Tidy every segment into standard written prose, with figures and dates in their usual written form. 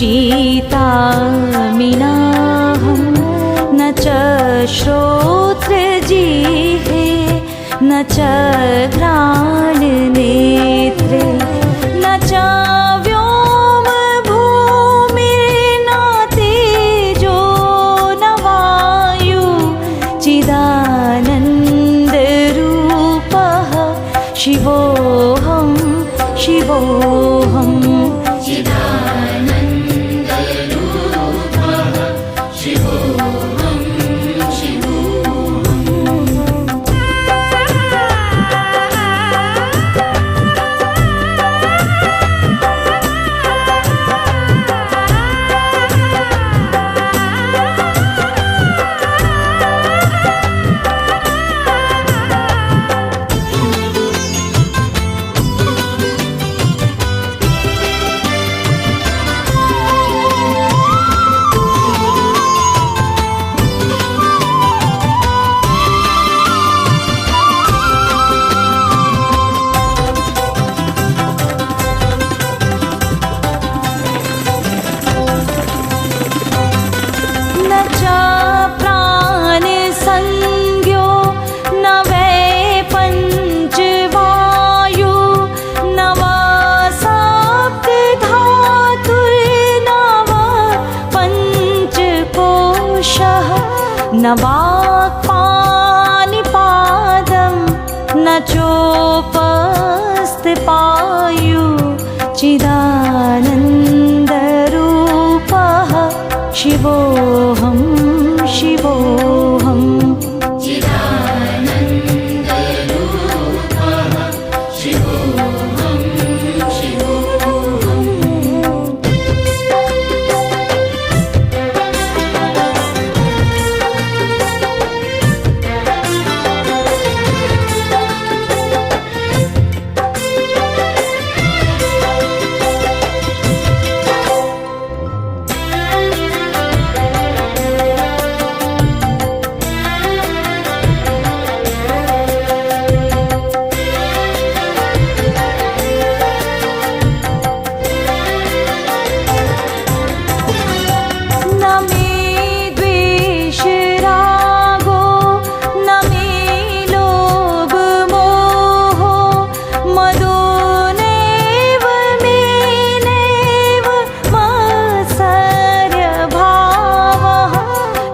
चितामिनाहं न च श्रोत्रजिह्वे न च घ्राणनेत्रे न च व्योमभूमिर्न तेजो न वायु चिदानन्दरूपः शिवोऽहं शिवोऽहम् न वाक्पानिपादं न चोपस्थपायु चिदानन्दरूपः शिवोऽहं शिवोऽहम्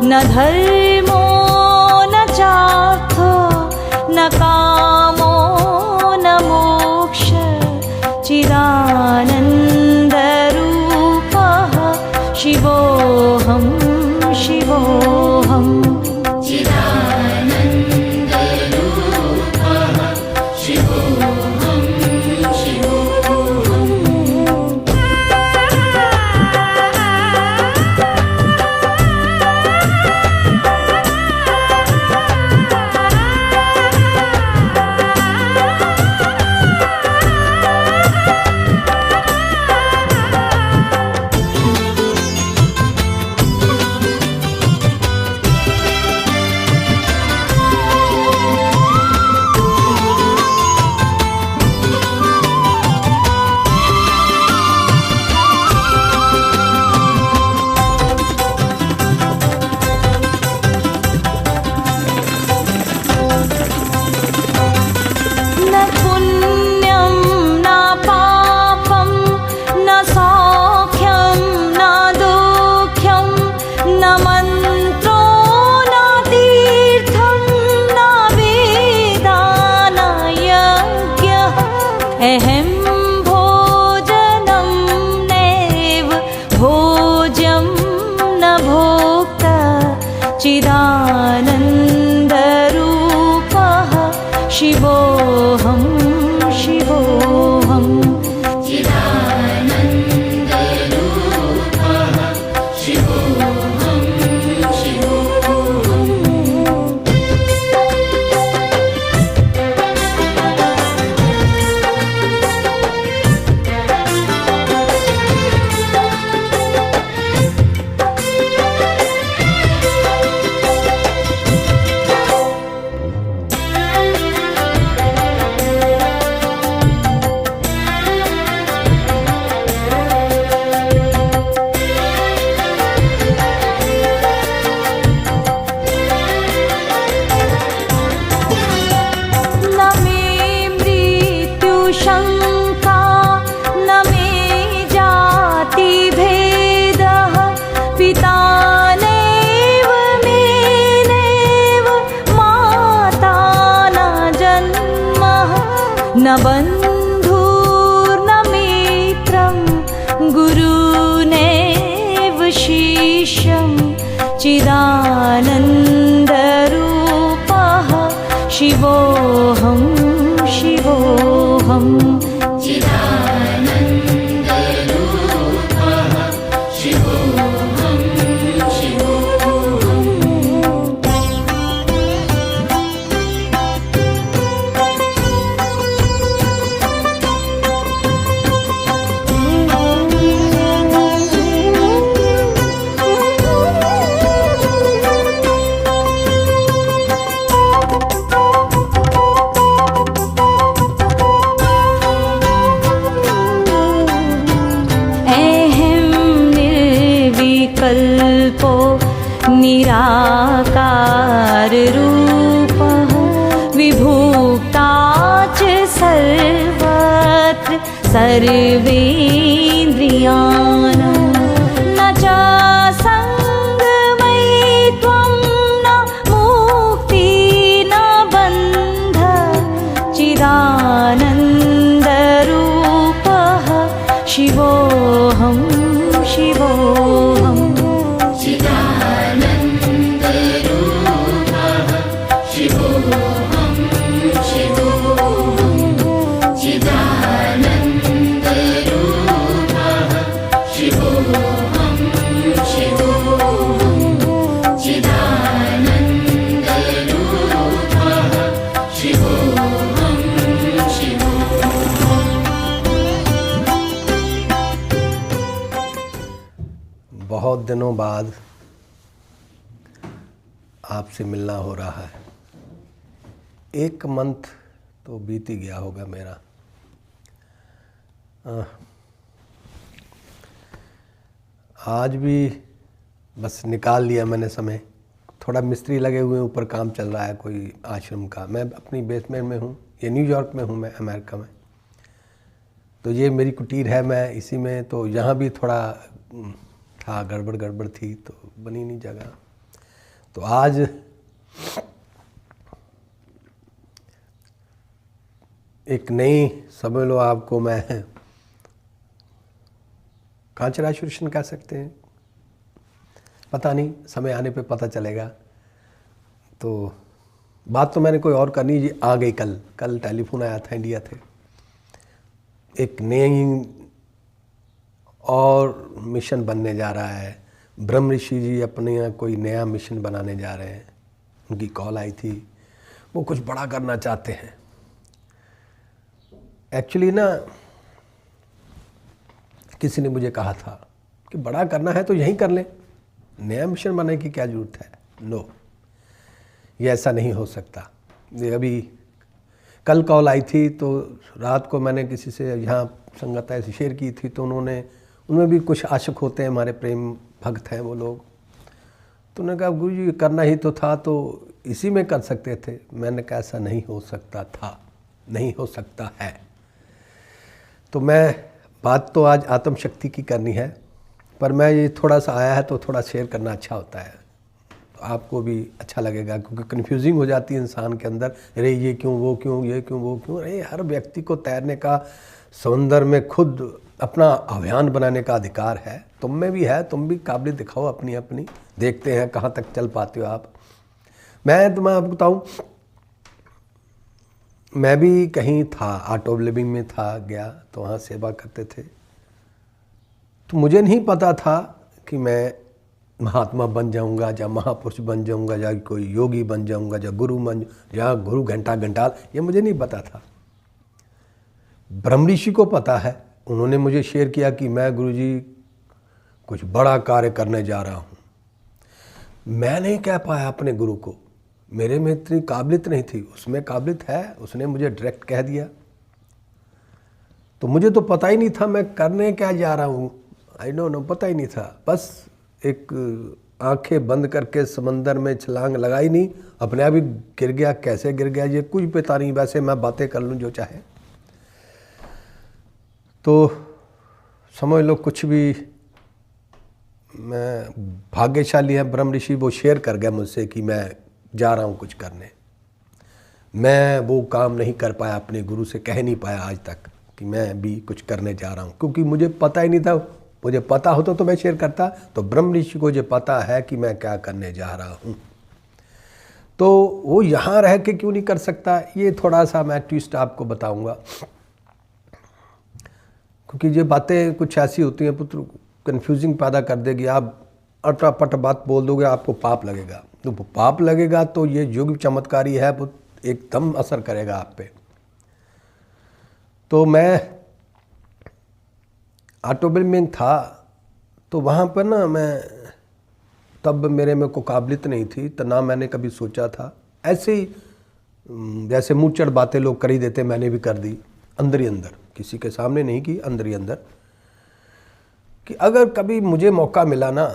न धर्मो न चार्थो न कामो न मोक्ष चिदानन्दरूपः शिवोऽहं शिवोऽहम् अहं भोजनं नैव भोज्यं न भोक्ता चिदानन्दरूपः शिवोऽहं शिवोऽहम् न बन्धुर्न मित्रं गुरुनेव शिष्यं चिदानन्दरूपः शिवोऽहं शिवोऽहम् कल्पो निराकाररूपः विभुक्ता च सर्वत्र सर्वेन्द्रियाणां न च सङ्गमयित्वं न मुक्ति न बन्ध चिदानन्दरूपः शिवोऽहं शिवोऽहम् बहुत दिनों बाद आपसे मिलना हो रहा है। एक मंथ तो बीत ही गया होगा मेरा। आज भी बस निकाल लिया मैंने समय। थोड़ा मिस्त्री लगे हुए हैं, ऊपर काम चल रहा है कोई आश्रम का। मैं अपनी बेसमेंट में हूँ, ये न्यूयॉर्क में हूँ मैं, अमेरिका में। तो ये मेरी कुटीर है, मैं इसी में। तो यहाँ भी थोड़ा था, गड़बड़ थी तो बनी नहीं जगह। तो आज एक नई, समझ लो आपको, मैं कांचराशुषण कह सकते हैं, पता नहीं, समय आने पे पता चलेगा। तो बात तो मैंने कोई और करनी, जी आ गई। कल टेलीफोन आया था, इंडिया थे। एक नई और मिशन बनने जा रहा है। ब्रह्म ऋषि जी अपने यहाँ कोई नया मिशन बनाने जा रहे हैं। उनकी कॉल आई थी, वो कुछ बड़ा करना चाहते हैं। एक्चुअली ना, किसी ने मुझे कहा था कि बड़ा करना है तो यहीं कर लें, नया मिशन बनाने की क्या जरूरत है। नो, ये ऐसा नहीं हो सकता। ये अभी कल कॉल आई थी तो रात को मैंने किसी से यहाँ संगत ऐसी शेयर की थी, तो उनमें भी कुछ आशिक होते हैं, हमारे प्रेम भक्त हैं वो लोग। तो उन्होंने कहा गुरु जी करना ही तो था, तो इसी में कर सकते थे। मैंने कहा ऐसा नहीं हो सकता था, नहीं हो सकता है। तो मैं बात तो आज आत्म शक्ति की करनी है, पर मैं ये थोड़ा सा आया है तो थोड़ा शेयर करना अच्छा होता है, तो आपको भी अच्छा लगेगा। क्योंकि कन्फ्यूजिंग हो जाती है इंसान के अंदर, अरे ये क्यों, वो क्यों, ये क्यों, वो क्यों। अरे हर व्यक्ति को तैरने का, समंदर में खुद अपना अभियान बनाने का अधिकार है। तुम में भी है, तुम भी काबिलियत दिखाओ अपनी अपनी, देखते हैं कहाँ तक चल पाते हो आप। मैं आपको बताऊँ, मैं भी कहीं था, आर्ट ऑफ लिविंग में था, गया तो वहाँ सेवा करते थे। तो मुझे नहीं पता था कि मैं महात्मा बन जाऊंगा, या महापुरुष बन जाऊंगा, या कोई योगी बन जाऊंगा, या गुरु घंटाल, ये मुझे नहीं पता था। ब्रह्म ऋषि को पता है, उन्होंने मुझे शेयर किया कि मैं गुरुजी कुछ बड़ा कार्य करने जा रहा हूँ। मैं नहीं कह पाया अपने गुरु को, मेरे में इतनी काबिलियत नहीं थी। उसमें काबिलियत है, उसने मुझे डायरेक्ट कह दिया। तो मुझे तो पता ही नहीं था मैं करने क्या जा रहा हूँ। आई डोंट नो, पता ही नहीं था। बस एक आंखें बंद करके समंदर में छलांग लगाई नहीं, अपने आप ही गिर गया। कैसे गिर गया ये कुछ पता नहीं, वैसे मैं बातें कर लूँ जो चाहे। तो समझ लो कुछ भी, मैं भाग्यशाली है, ब्रह्म ऋषि वो शेयर कर गया मुझसे कि मैं जा रहा हूँ कुछ करने। मैं वो काम नहीं कर पाया, अपने गुरु से कह नहीं पाया आज तक कि मैं भी कुछ करने जा रहा हूँ, क्योंकि मुझे पता ही नहीं था। मुझे पता होता तो मैं शेयर करता। तो ब्रह्म ऋषि को जो पता है कि मैं क्या करने जा रहा हूँ, तो वो यहाँ रह के क्यों नहीं कर सकता, ये थोड़ा सा मैं ट्विस्ट आपको बताऊंगा। क्योंकि ये बातें कुछ ऐसी होती हैं पुत्र, कन्फ्यूजिंग पैदा कर देगी। आप अटपट बात बोल दोगे, आपको पाप लगेगा। तो पाप लगेगा तो ये युग चमत्कारी है, एकदम असर करेगा आप पे। तो मैं ऑटोमोबाइल में था, तो वहाँ पर ना मैं, तब मेरे में को काबिलियत नहीं थी, तो ना मैंने कभी सोचा था। ऐसे ही जैसे मुँह चढ़ बातें लोग कर ही देते, मैंने भी कर दी अंदर ही अंदर, किसी के सामने नहीं की, अंदर ही अंदर, कि अगर कभी मुझे मौका मिला ना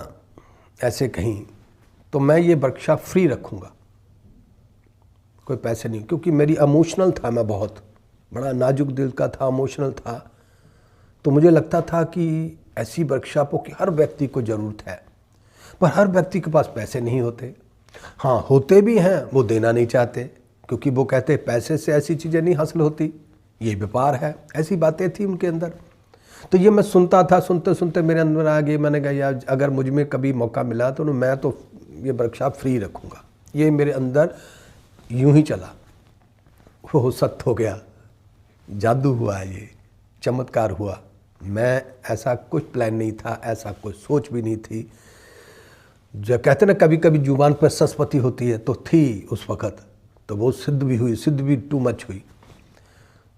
ऐसे कहीं, तो मैं ये वर्कशॉप फ्री रखूँगा, कोई पैसे नहीं। क्योंकि मेरी इमोशनल था, मैं बहुत बड़ा नाजुक दिल का था, इमोशनल था। तो मुझे लगता था कि ऐसी वर्कशॉपों की हर व्यक्ति को ज़रूरत है, पर हर व्यक्ति के पास पैसे नहीं होते। हाँ, होते भी हैं, वो देना नहीं चाहते, क्योंकि वो कहते पैसे से ऐसी चीज़ें नहीं हासिल होती, ये व्यापार है। ऐसी बातें थी उनके अंदर। तो ये मैं सुनता था, सुनते सुनते मेरे अंदर आ गई। मैंने कहा यार, अगर मुझ में कभी मौका मिला तो मैं तो ये वर्कशॉप फ्री रखूँगा। ये मेरे अंदर यूं ही चला, वो सत्य हो गया, जादू हुआ, ये चमत्कार हुआ। मैं ऐसा कुछ प्लान नहीं था, ऐसा कोई सोच भी नहीं थी। जो कहते ना कभी कभी जुबान पर सरस्वती होती है, तो थी उस वक़्त, तो वो सिद्ध भी हुई, सिद्ध भी टू मच हुई।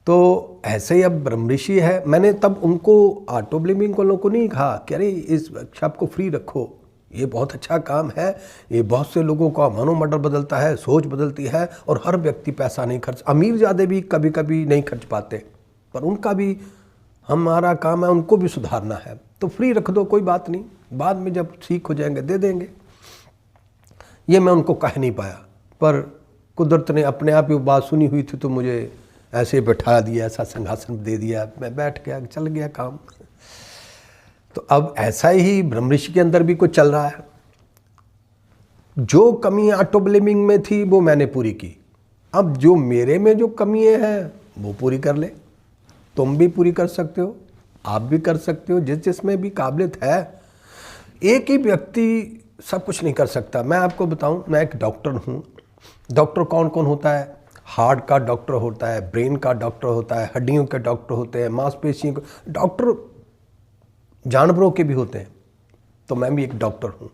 तो ऐसे ही अब ब्रह्म ऋषि है। मैंने तब उनको ऑटो ब्लेमिंग वालों को नहीं कहा कि अरे इस वर्कशॉप को फ्री रखो, ये बहुत अच्छा काम है, ये बहुत से लोगों का मनोमंडल बदलता है, सोच बदलती है, और हर व्यक्ति पैसा नहीं खर्च, अमीर ज़्यादा भी कभी कभी नहीं खर्च पाते, पर उनका भी हमारा काम है उनको भी सुधारना है, तो फ्री रख दो, कोई बात नहीं, बाद में जब ठीक हो जाएंगे दे देंगे। ये मैं उनको कह नहीं पाया, पर कुदरत ने अपने आप ही बात सुनी हुई थी, तो मुझे ऐसे बैठा दिया, ऐसा सिंहासन दे दिया, मैं बैठ गया, चल गया काम। तो अब ऐसा ही ब्रह्म ऋषि के अंदर भी कुछ चल रहा है। जो कमी ऑटो ब्लेमिंग में थी वो मैंने पूरी की। अब जो मेरे में जो कमियां हैं वो पूरी कर ले। तुम भी पूरी कर सकते हो, आप भी कर सकते हो, जिसमें भी काबिलियत है। एक ही व्यक्ति सब कुछ नहीं कर सकता। मैं आपको बताऊं, मैं एक डॉक्टर हूं। डॉक्टर कौन कौन होता है? हार्ट का डॉक्टर होता है, ब्रेन का डॉक्टर होता है, हड्डियों के डॉक्टर होते हैं, मांसपेशियों के डॉक्टर, जानवरों के भी होते हैं। तो मैं भी एक डॉक्टर हूँ।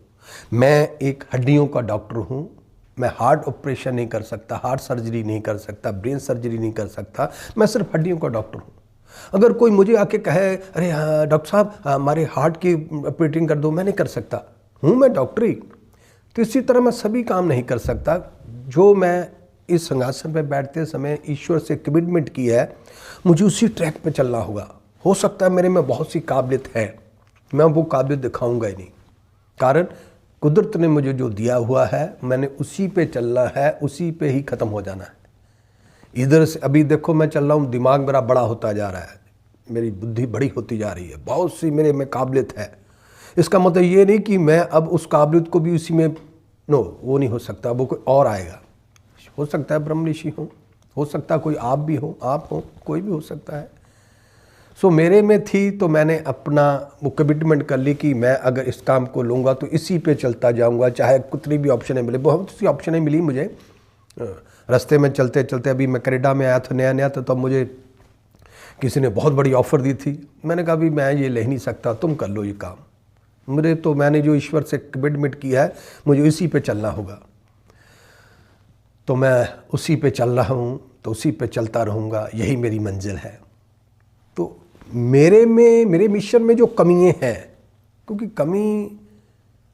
मैं एक हड्डियों का डॉक्टर हूँ। मैं हार्ट ऑपरेशन नहीं कर सकता, हार्ट सर्जरी नहीं कर सकता, ब्रेन सर्जरी नहीं कर सकता, मैं सिर्फ हड्डियों का डॉक्टर हूँ। अगर कोई मुझे आके कहे अरे हाँ डॉक्टर साहब हमारे हार्ट की ऑपरेटिंग कर दो, मैं नहीं कर सकता, हूँ मैं डॉक्टर ही। तो इसी तरह मैं सभी काम नहीं कर सकता। जो मैं इस सिंहासन पर बैठते समय ईश्वर से कमिटमेंट की है, मुझे उसी ट्रैक पे चलना होगा। हो सकता है मेरे में बहुत सी काबिलियत है, मैं वो काबिलियत दिखाऊंगा ही नहीं, कारण कुदरत ने मुझे जो दिया हुआ है मैंने उसी पे चलना है, उसी पे ही ख़त्म हो जाना है। इधर से अभी देखो मैं चल रहा हूँ, दिमाग मेरा बड़ा होता जा रहा है, मेरी बुद्धि बड़ी होती जा रही है, बहुत सी मेरे में काबिलियत है। इसका मतलब ये नहीं कि मैं अब उस काबिलियत को भी उसी में, नो, वो नहीं हो सकता, वो कोई और आएगा। हो सकता है ब्रह्म ऋषि हो सकता है कोई आप भी हो, आप हो, कोई भी हो सकता है। सो मेरे में थी, तो मैंने अपना वो कमिटमेंट कर ली कि मैं अगर इस काम को लूँगा तो इसी पे चलता जाऊँगा, चाहे कितनी भी ऑप्शनें मिले। बहुत सी ऑप्शनें मिली मुझे रास्ते में चलते चलते। अभी मैं कनाडा में आया था नया नया, तो तब मुझे किसी ने बहुत बड़ी ऑफ़र दी थी। मैंने कहा अभी मैं ये ले नहीं सकता, तुम कर लो ये काम। मैंने जो ईश्वर से कमिटमेंट किया है, मुझे इसी पे चलना होगा, तो मैं उसी पे चल रहा हूँ, तो उसी पे चलता रहूँगा, यही मेरी मंजिल है। तो मेरे मिशन में जो कमियाँ हैं, क्योंकि कमी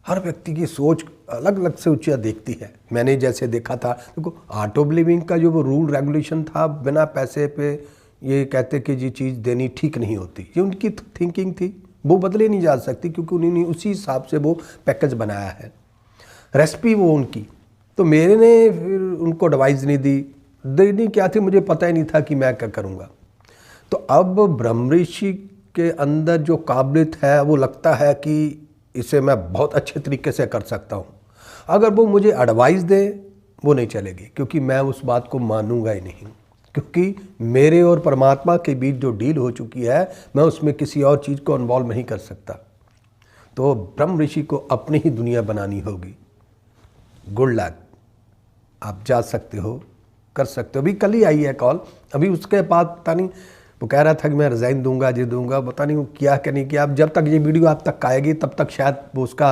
हर व्यक्ति की सोच अलग अलग से ऊँचा देखती है। मैंने जैसे देखा था, देखो ऑटो ब्लीविंग का जो वो रूल रेगुलेशन था, बिना पैसे पे ये कहते कि ये चीज़ देनी ठीक नहीं होती, ये उनकी थिंकिंग थी, वो बदले नहीं जा सकती, क्योंकि उन्होंने उसी हिसाब से वो पैकेज बनाया है, रेसिपी वो उनकी। तो मेरे ने फिर उनको एडवाइस नहीं दी, देनी क्या थी मुझे पता ही नहीं था कि मैं क्या करूँगा। तो अब ब्रह्म ऋषि के अंदर जो काबिलियत है, वो लगता है कि इसे मैं बहुत अच्छे तरीके से कर सकता हूँ। अगर वो मुझे एडवाइस दे वो नहीं चलेगी, क्योंकि मैं उस बात को मानूंगा ही नहीं, क्योंकि मेरे और परमात्मा के बीच जो डील हो चुकी है मैं उसमें किसी और चीज़ को इन्वॉल्व नहीं कर सकता। तो ब्रह्म ऋषि को अपनी ही दुनिया बनानी होगी। गुड लक, आप जा सकते हो, कर सकते हो। अभी कल ही आई है कॉल, अभी उसके बाद पता नहीं, वो कह रहा था कि मैं रिज़ाइन दूंगा, ये दूंगा, पता नहीं वो किया कि नहीं किया। अब जब तक ये वीडियो आप तक आएगी तब तक शायद वो उसका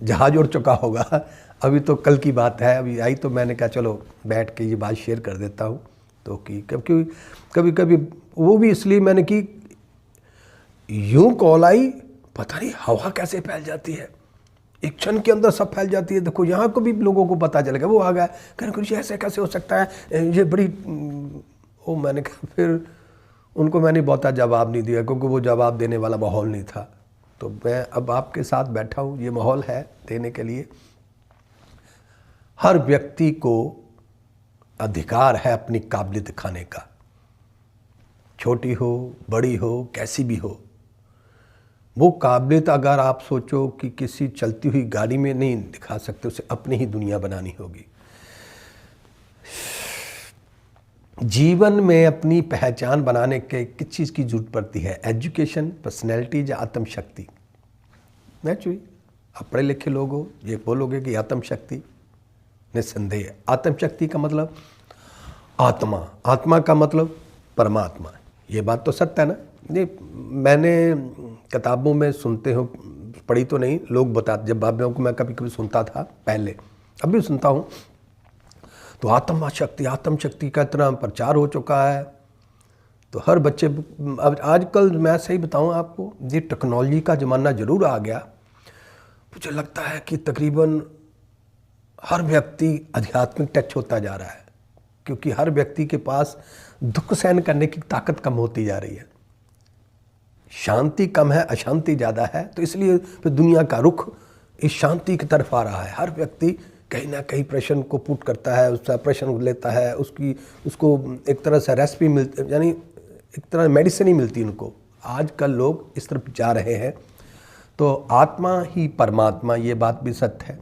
जहाज उड़ चुका होगा। अभी तो कल की बात है, अभी आई तो मैंने कहा चलो बैठ के ये बात शेयर कर देता हूँ। तो कि कभी कभी वो भी इसलिए मैंने कि यूँ कॉल आई, पता नहीं हवा कैसे फैल जाती है, एक क्षण के अंदर सब फैल जाती है। देखो यहाँ को भी लोगों को पता चलेगा, वो आ गया कह रहे कुछ ऐसे कैसे हो सकता है, ये बड़ी वो। मैंने कहा, फिर उनको मैंने बहुता जवाब नहीं दिया, क्योंकि वो जवाब देने वाला माहौल नहीं था। तो मैं अब आपके साथ बैठा हूँ, ये माहौल है देने के लिए। हर व्यक्ति को अधिकार है अपनी काबिलियत दिखाने का, छोटी हो बड़ी हो कैसी भी हो। वो काबिलियत अगर आप सोचो कि किसी चलती हुई गाड़ी में नहीं दिखा सकते, उसे अपनी ही दुनिया बनानी होगी। जीवन में अपनी पहचान बनाने के किस चीज़ की जरूरत पड़ती है? एजुकेशन, पर्सनैलिटी या आत्मशक्ति? नेचुरली आप पढ़े लिखे लोग हो, ये बोलोगे कि आत्मशक्ति, निस्संदेह। आत्मशक्ति का मतलब आत्मा, आत्मा का मतलब परमात्मा। ये बात तो सत्य है ना। ये मैंने किताबों में सुनते हो, पढ़ी तो नहीं, लोग बताते, जब बाबा को मैं कभी कभी सुनता था पहले, अभी सुनता हूँ, तो आत्मशक्ति का इतना प्रचार हो चुका है। तो हर बच्चे, अब आजकल मैं सही बताऊँ आपको, ये टेक्नोलॉजी का ज़माना ज़रूर आ गया। मुझे लगता है कि तकरीबन हर व्यक्ति आध्यात्मिक टच होता जा रहा है, क्योंकि हर व्यक्ति के पास दुख सहन करने की ताकत कम होती जा रही है, शांति कम है, अशांति ज़्यादा है। तो इसलिए फिर दुनिया का रुख इस शांति की तरफ आ रहा है। हर व्यक्ति कहीं ना कहीं प्रश्न को पुट करता है, उसका प्रश्न लेता है, उसको एक तरह से रेसिपी मिलती, यानी एक तरह मेडिसिन ही मिलती है उनको। आजकल लोग इस तरफ जा रहे हैं। तो आत्मा ही परमात्मा, ये बात भी सत्य है।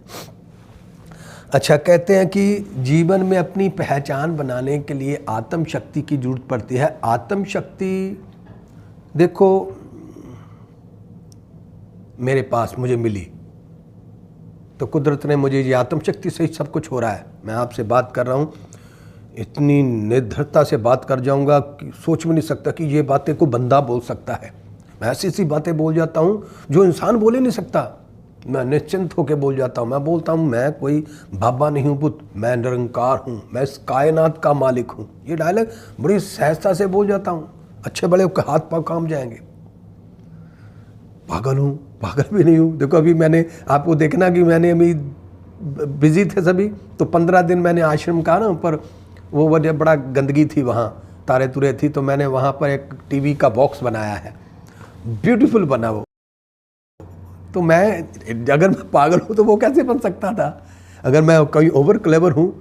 अच्छा, कहते हैं कि जीवन में अपनी पहचान बनाने के लिए आत्म शक्ति की जरूरत पड़ती है। आत्म शक्ति देखो मेरे पास मुझे मिली, तो कुदरत ने मुझे ये आत्म शक्ति से ही सब कुछ हो रहा है। मैं आपसे बात कर रहा हूँ, इतनी निर्भरता से बात कर जाऊँगा कि सोच भी नहीं सकता कि ये बातें को बंदा बोल सकता है। मैं ऐसी बातें बोल जाता हूँ जो इंसान बोल ही नहीं सकता। मैं निश्चिंत होकर बोल जाता हूँ। मैं बोलता हूँ मैं कोई बाबा नहीं हूँ पुत्र, मैं निरंकार हूँ, मैं इस कायनात का मालिक हूँ। ये डायलॉग बड़ी सहजता से बोल जाता हूँ, अच्छे बड़े हाथ पाँव काम जाएंगे। पागल हूँ? पागल भी नहीं हूँ। देखो अभी मैंने आपको देखना कि मैंने अभी बिजी थे सभी, तो 15 दिन मैंने आश्रम का ना पर वो वजह बड़ा गंदगी थी, वहाँ तारे तुरे थी, तो मैंने वहाँ पर एक टीवी का बॉक्स बनाया है, ब्यूटीफुल बना वो। तो मैं अगर मैं पागल हूँ तो वो कैसे बन सकता था? अगर मैं कहीं ओवर क्लेवर हूँ,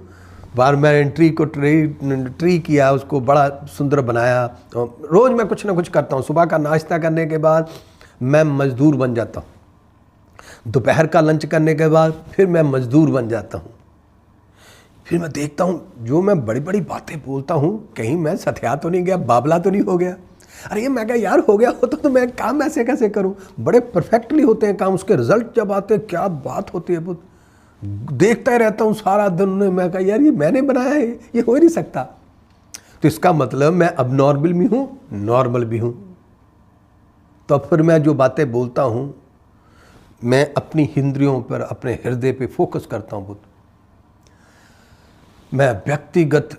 बार मैं ट्री को ट्री किया, उसको बड़ा सुंदर बनाया। रोज़ मैं कुछ ना कुछ करता हूँ। सुबह का नाश्ता करने के बाद मैं मज़दूर बन जाता हूँ, दोपहर का लंच करने के बाद फिर मैं मज़दूर बन जाता हूँ। फिर मैं देखता हूँ जो मैं बड़ी बड़ी बातें बोलता हूँ, कहीं मैं सत्या तो नहीं गया, बाबला तो नहीं हो गया। अरे ये मैं क्या यार, हो गया होता तो मैं काम ऐसे कैसे करूं? बड़े परफेक्टली होते हैं काम, उसके रिजल्ट जब आते हैं क्या बात होती है। देखता ही रहता हूं सारा दिन। मैं कहा यार ये मैंने बनाया है, ये हो ही नहीं सकता। तो इसका मतलब मैं अब नॉर्मल भी हूं, नॉर्मल भी हूं। तो फिर मैं जो बातें बोलता हूं, मैं अपनी इंद्रियों पर, अपने हृदय पे फोकस करता हूं। मैं व्यक्तिगत,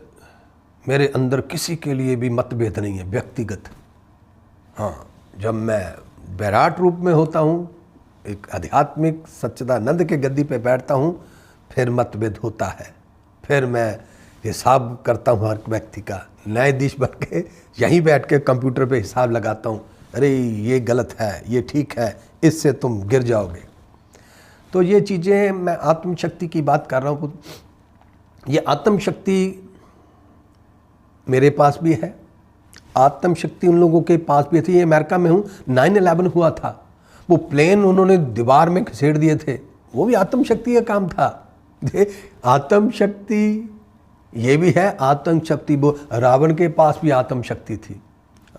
मेरे अंदर किसी के लिए भी मतभेद नहीं है, व्यक्तिगत। हाँ, जब मैं विराट रूप में होता हूँ, एक आध्यात्मिक सच्चिदानंद के गद्दी पे बैठता हूँ, फिर मतभेद होता है। फिर मैं हिसाब करता हूँ हर व्यक्ति का, न्यायाधीश बन के यहीं बैठ के कंप्यूटर पे हिसाब लगाता हूँ। अरे ये गलत है, ये ठीक है, इससे तुम गिर जाओगे। तो ये चीज़ें, मैं आत्मशक्ति की बात कर रहा हूँ। ये आत्मशक्ति मेरे पास भी है, आत्मशक्ति उन लोगों के पास भी थी। ये अमेरिका में हूँ, 9/11 हुआ था, वो प्लेन उन्होंने दीवार में घसीट दिए थे, वो भी आत्मशक्ति का काम था। ये आत्म शक्ति ये भी है। आत्म शक्ति वो रावण के पास भी आत्म शक्ति थी,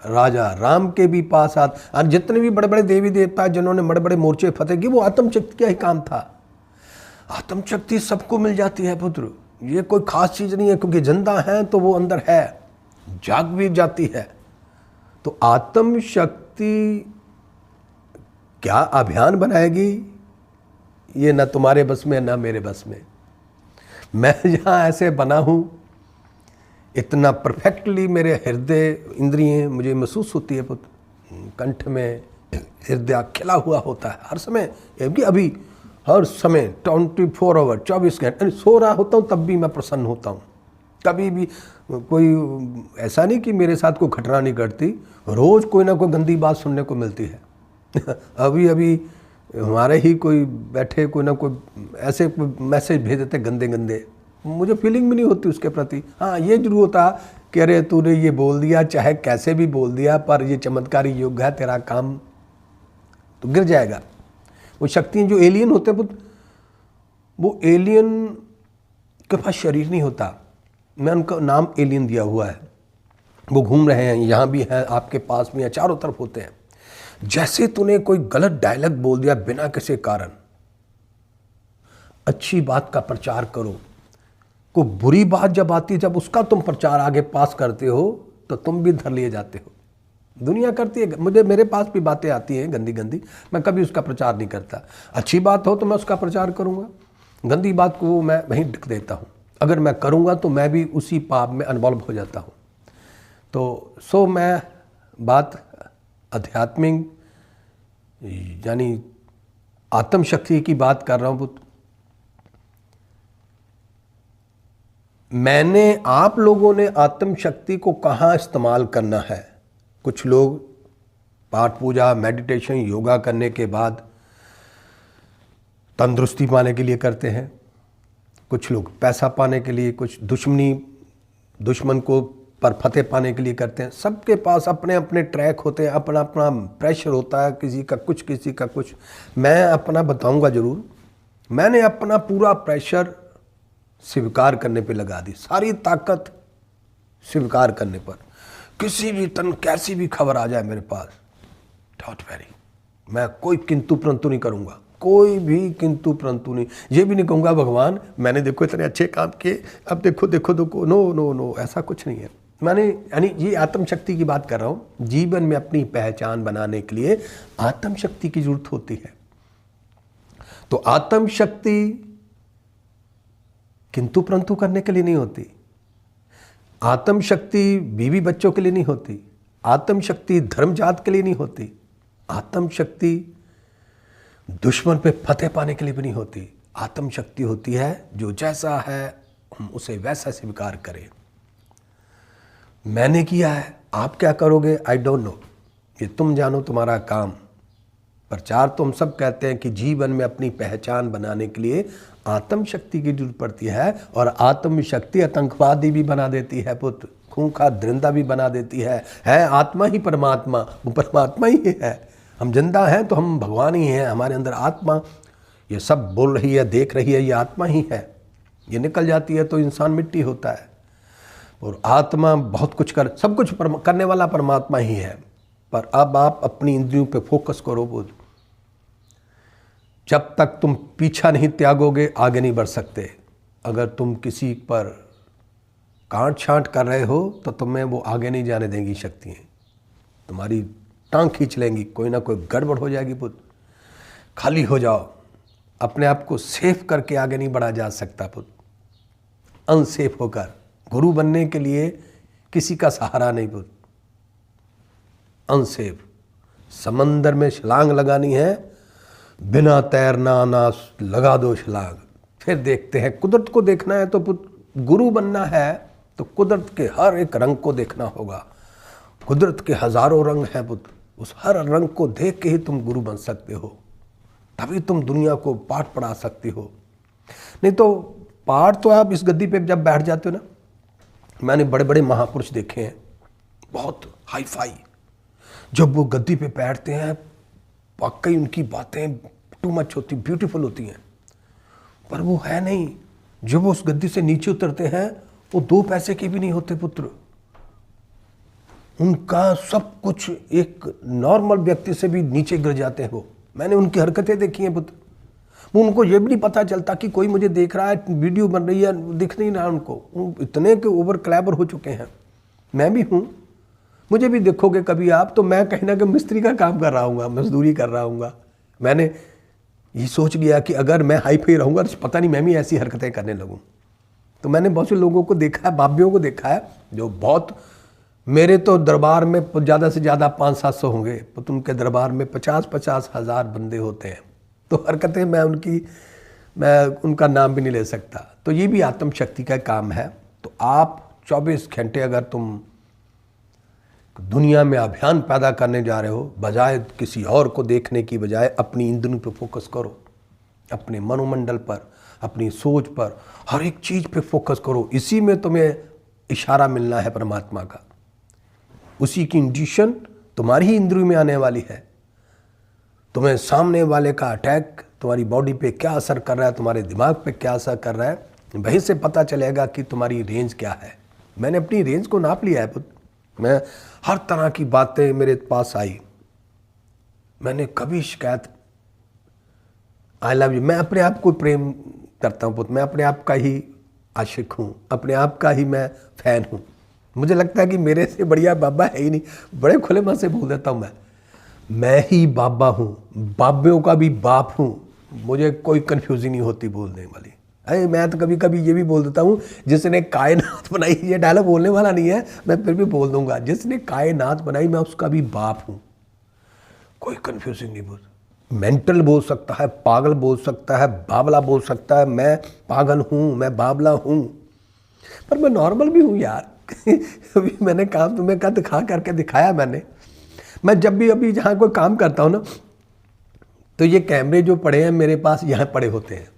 राजा राम के भी पास और जितने भी बड़े बड़े देवी देवता जिन्होंने बड़े बड़े मोर्चे फतेह किए वो आत्म शक्ति का ही काम था। आत्म शक्ति सबको मिल जाती है पुत्र, ये कोई खास चीज नहीं है, क्योंकि जिंदा है तो वो अंदर है, जाग भी जाती है। तो आत्म शक्ति क्या अभियान बनाएगी, ये ना तुम्हारे बस में ना मेरे बस में। मैं जहाँ ऐसे बना हूँ, इतना परफेक्टली मेरे हृदय इंद्रियाँ मुझे महसूस होती है पुत्र, कंठ में हृदय खिला हुआ होता है हर समय, अभी हर समय 24 आवर 24 घंटे सो रहा होता हूँ तब भी मैं प्रसन्न होता हूँ। कभी भी कोई ऐसा नहीं कि मेरे साथ कोई घटना नहीं घटती, रोज़ कोई ना कोई गंदी बात सुनने को मिलती है। अभी हमारे ही कोई बैठे कोई ना कोई ऐसे मैसेज भेज देते गंदे गंदे, मुझे फीलिंग भी नहीं होती उसके प्रति। हाँ ये जरूर होता कि अरे तूने ये बोल दिया, चाहे कैसे भी बोल दिया, पर ये चमत्कारी युग है, तेरा काम तो गिर जाएगा। वो शक्तियाँ जो एलियन होते हैं पुत्र, वो एलियन के पास शरीर नहीं होता, मैं उनका नाम एलियन दिया हुआ है। वो घूम रहे हैं, यहाँ भी हैं, आपके पास भी हैं, चारों तरफ होते हैं। जैसे तूने कोई गलत डायलॉग बोल दिया बिना किसी कारण, अच्छी बात का प्रचार करो, कोई बुरी बात जब आती है, जब उसका तुम प्रचार आगे पास करते हो तो तुम भी धर लिए जाते हो। दुनिया करती है, मेरे पास भी बातें आती हैं गंदी गंदी, मैं कभी उसका प्रचार नहीं करता। अच्छी बात हो तो मैं उसका प्रचार करूँगा, गंदी बात को मैं वहीं ढक देता हूँ। अगर मैं करूँगा तो मैं भी उसी पाप में इन्वॉल्व हो जाता हूँ। तो मैं बात आध्यात्मिक यानी आत्म शक्ति की बात कर रहा हूँ पुत्र। आप लोगों ने आत्म शक्ति को कहाँ इस्तेमाल करना है। कुछ लोग पाठ पूजा मेडिटेशन योगा करने के बाद तंदुरुस्ती पाने के लिए करते हैं, कुछ लोग पैसा पाने के लिए, कुछ दुश्मन को पर फतेह पाने के लिए करते हैं। सबके पास अपने अपने ट्रैक होते हैं, अपना अपना प्रेशर होता है, किसी का कुछ किसी का कुछ। मैं अपना बताऊंगा जरूर। मैंने अपना पूरा प्रेशर स्वीकार करने पे लगा दी, सारी ताकत स्वीकार करने पर। किसी भी कैसी भी खबर आ जाए मेरे पास, डोंट वरी, मैं कोई किंतु परंतु नहीं करूंगा, कोई भी किंतु परंतु नहीं। ये भी नहीं कहूँगा भगवान मैंने देखो इतने अच्छे काम किए, अब देखो देखो देखो, नो नो नो, ऐसा कुछ नहीं है। मैंने यानी ये आत्म शक्ति की बात कर रहा हूँ। जीवन में अपनी पहचान बनाने के लिए आत्म शक्ति की जरूरत होती है। तो आत्म शक्ति किंतु परंतु करने के लिए नहीं होती, आत्म शक्ति बीवी बच्चों के लिए नहीं होती, आत्म शक्ति धर्म जात के लिए नहीं होती, आत्म शक्ति दुश्मन पे फतेह पाने के लिए भी नहीं होती। आत्म शक्ति होती है जो जैसा है हम उसे वैसा स्वीकार करें। मैंने किया है, आप क्या करोगे आई डोंट नो, ये तुम जानो, तुम्हारा काम। प्रचार तो हम सब कहते हैं कि जीवन में अपनी पहचान बनाने के लिए आत्म शक्ति की जरूरत पड़ती है, और आत्म शक्ति आतंकवादी भी बना देती है पुत्र, खूंखार दरिंदा भी बना देती है आत्मा ही परमात्मा, वो परमात्मा ही है। हम जिंदा हैं तो हम भगवान ही हैं, हमारे अंदर आत्मा ये सब बोल रही है, देख रही है, ये आत्मा ही है। ये निकल जाती है तो इंसान मिट्टी होता है, और आत्मा बहुत कुछ सब कुछ करने वाला परमात्मा ही है। पर अब आप अपनी इंद्रियों पे फोकस करो बुद्ध। जब तक तुम पीछा नहीं त्यागोगे आगे नहीं बढ़ सकते। अगर तुम किसी पर कांट छांट कर रहे हो तो तुम्हें वो आगे नहीं जाने देंगी शक्तियाँ, तुम्हारी टांग खींच लेंगी, कोई ना कोई गड़बड़ हो जाएगी पुत्र। खाली हो जाओ, अपने आप को सेफ करके आगे नहीं बढ़ा जा सकता पुत्र। अनसेफ होकर गुरु बनने के लिए किसी का सहारा नहीं पुत्र। अनसेफ समंदर में छलांग लगानी है, बिना तैरना ना लगा दो छलांग, फिर देखते हैं। कुदरत को देखना है तो पुत्र, गुरु बनना है तो कुदरत के हर एक रंग को देखना होगा। कुदरत के हजारों रंग हैं पुत्र, उस हर रंग को देख के ही तुम गुरु बन सकते हो, तभी तुम दुनिया को पाठ पढ़ा सकते हो। नहीं तो पाठ तो आप इस गद्दी पे जब बैठ जाते हो ना, मैंने बड़े बड़े महापुरुष देखे हैं बहुत हाई फाई, जब वो गद्दी पे बैठते हैं वाकई उनकी बातें टू मच होती, ब्यूटीफुल होती हैं, पर वो है नहीं, जब वो उस गद्दी से नीचे उतरते हैं वो 2 पैसे के भी नहीं होते पुत्र। उनका सब कुछ एक नॉर्मल व्यक्ति से भी नीचे गिर जाते हैं वो। मैंने उनकी हरकतें देखी हैं पुत्र। वो उनको ये भी नहीं पता चलता कि कोई मुझे देख रहा है, वीडियो बन रही है, दिख नहीं रहा उनको। वो इतने के ओवर क्लेवर हो चुके हैं। मैं भी हूँ, मुझे भी देखोगे कभी आप तो मैं कहीं ना कहीं मिस्त्री का काम कर रहा हूँ, मजदूरी कर रहा हूँ। मैंने ये सोच लिया कि अगर मैं हाई फाई रहूँगा तो पता नहीं मैं भी ऐसी हरकतें करने लगूँ। तो मैंने बहुत से लोगों को देखा है, बाबियों को देखा है जो बहुत, मेरे तो दरबार में ज़्यादा से ज़्यादा 500-700 होंगे, तो उनके दरबार में 50-50 हज़ार बंदे होते हैं। तो हरकतें मैं उनका नाम भी नहीं ले सकता। तो ये भी आत्म शक्ति का काम है। तो आप 24 घंटे अगर तुम दुनिया में अभियान पैदा करने जा रहे हो, बजाय किसी और को देखने की बजाय अपनी इंद्रियों पर फोकस करो, अपने मनोमंडल पर, अपनी सोच पर, हर एक चीज़ पे फोकस करो। इसी में तुम्हें इशारा मिलना है परमात्मा का। उसी की इंड्यूशन तुम्हारी ही इंद्रियों में आने वाली है। तुम्हें सामने वाले का अटैक तुम्हारी बॉडी पे क्या असर कर रहा है, तुम्हारे दिमाग पे क्या असर कर रहा है, वहीं से पता चलेगा कि तुम्हारी रेंज क्या है। मैंने अपनी रेंज को नाप लिया है पुत्र। मैं हर तरह की बातें मेरे पास आई, मैंने कभी शिकायत, आई लव यू, मैं अपने आप को प्रेम करता हूँ पुत्र। मैं अपने आप का ही आशिक हूँ, अपने आप का ही मैं फ़ैन हूँ। मुझे लगता है कि मेरे से बढ़िया बाबा है ही नहीं। बड़े खुले मन से बोल देता हूँ मैं ही बाबा हूँ, बाबियों का भी बाप हूँ। मुझे कोई कन्फ्यूजन नहीं होती बोलने वाली। अरे मैं तो कभी कभी ये भी बोल देता हूँ, जिसने कायनात बनाई, ये डायलॉग बोलने वाला नहीं है, मैं फिर भी बोल दूंगा, जिसने कायनात बनाई मैं उसका भी बाप हूँ। कोई कन्फ्यूजन नहीं बोल। मेंटल बोल सकता है, पागल बोल सकता है, बावला बोल सकता है, मैं पागल हूँ, मैं बावला हूँ, पर मैं नॉर्मल भी हूँ यार। अभी मैंने काम तुम्हें का दिखा करके दिखाया मैंने। मैं जब भी अभी जहाँ कोई काम करता हूँ ना, तो ये कैमरे जो पड़े हैं मेरे पास यहाँ पड़े होते हैं,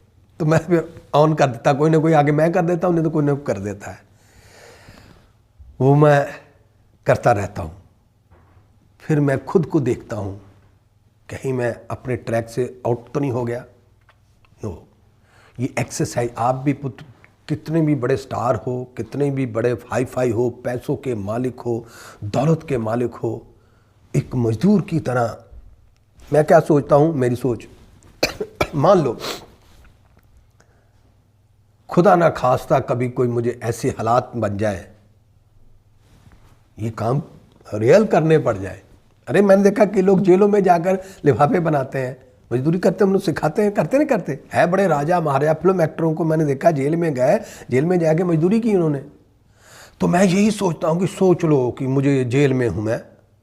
तो मैं फिर ऑन कर देता, कोई ना कोई आगे मैं कर देता हूँ, नहीं तो कोई ना कोई कर देता है, वो मैं करता रहता हूँ। फिर मैं खुद को देखता हूँ कहीं मैं अपने ट्रैक से आउट तो नहीं हो गया। नो, ये एक्सरसाइज आप भी पुत्र, कितने भी बड़े स्टार हो, कितने भी बड़े हाई फाई हो, पैसों के मालिक हो, दौलत के मालिक हो, एक मजदूर की तरह। मैं क्या सोचता हूँ, मेरी सोच, मान लो खुदा ना खास्ता कभी कोई मुझे ऐसे हालात बन जाए, ये काम रियल करने पड़ जाए। अरे मैंने देखा कि लोग जेलों में जाकर लिफाफे बनाते हैं, मजदूरी करते हैं, हम लोग सिखाते हैं, करते नहीं करते है। बड़े राजा महाराजा फिल्म एक्टरों को मैंने देखा जेल में गए, जेल में जाके मजदूरी की उन्होंने। तो मैं यही सोचता हूँ कि सोच लो कि मुझे जेल में हूँ मैं,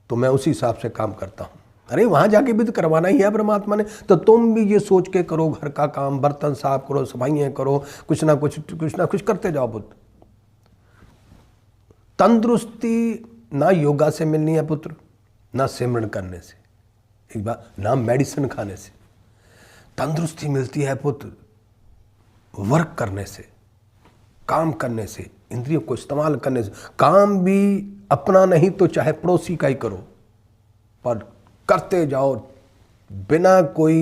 तो मैं उसी हिसाब से काम करता हूँ। अरे वहाँ जाके भी तो करवाना ही है परमात्मा ने, तो तुम भी ये सोच के करो, घर का काम, बर्तन साफ करो, सफाइयाँ करो, कुछ ना कुछ करते जाओ पुत्र। तंदुरुस्ती ना योगा से मिलनी है पुत्र, ना सिमरन करने से, एक बार ना मेडिसिन खाने से। तंदुरुस्ती मिलती है पुत्र वर्क करने से, काम करने से, इंद्रियों को इस्तेमाल करने से। काम भी अपना नहीं तो चाहे पड़ोसी का ही करो, पर करते जाओ बिना कोई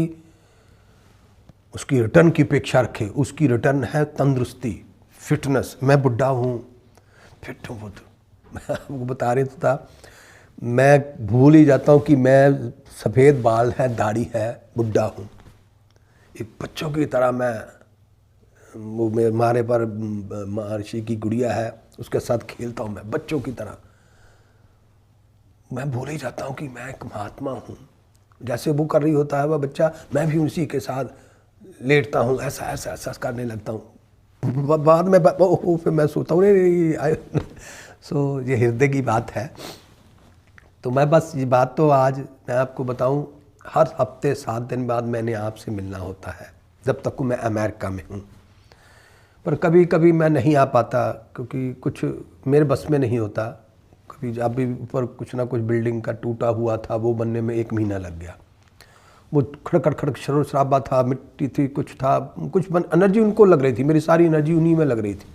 उसकी रिटर्न की अपेक्षा रखे। उसकी रिटर्न है तंदुरुस्ती, फिटनेस। मैं बुढ़ा हूँ, फिट हूँ पुत्र। मैं आपको बता रही था, मैं भूल ही जाता हूँ कि मैं सफ़ेद बाल है, दाढ़ी है, बुढ़ा हूँ। एक बच्चों की तरह मैं, वो हमारे पर महर्षि की गुड़िया है, उसके साथ खेलता हूँ मैं बच्चों की तरह। मैं भूल ही जाता हूँ कि मैं एक महात्मा हूँ। जैसे वो कर रही होता है वह बच्चा, मैं भी उसी के साथ लेटता हूँ, ऐसा करने लगता हूँ। बाद में फिर मैं सोचता हूँ सो ये हृदय की बात है। तो मैं बस ये बात तो आज मैं आपको बताऊं, हर हफ्ते 7 दिन बाद मैंने आपसे मिलना होता है, जब तक मैं अमेरिका में हूं। पर कभी कभी मैं नहीं आ पाता क्योंकि कुछ मेरे बस में नहीं होता। कभी जब भी ऊपर कुछ ना कुछ बिल्डिंग का टूटा हुआ था, वो बनने में 1 महीना लग गया। वो खड़क शोर शराबा था, मिट्टी थी, कुछ था, एनर्जी उनको लग रही थी, मेरी सारी एनर्जी उन्हीं में लग रही थी।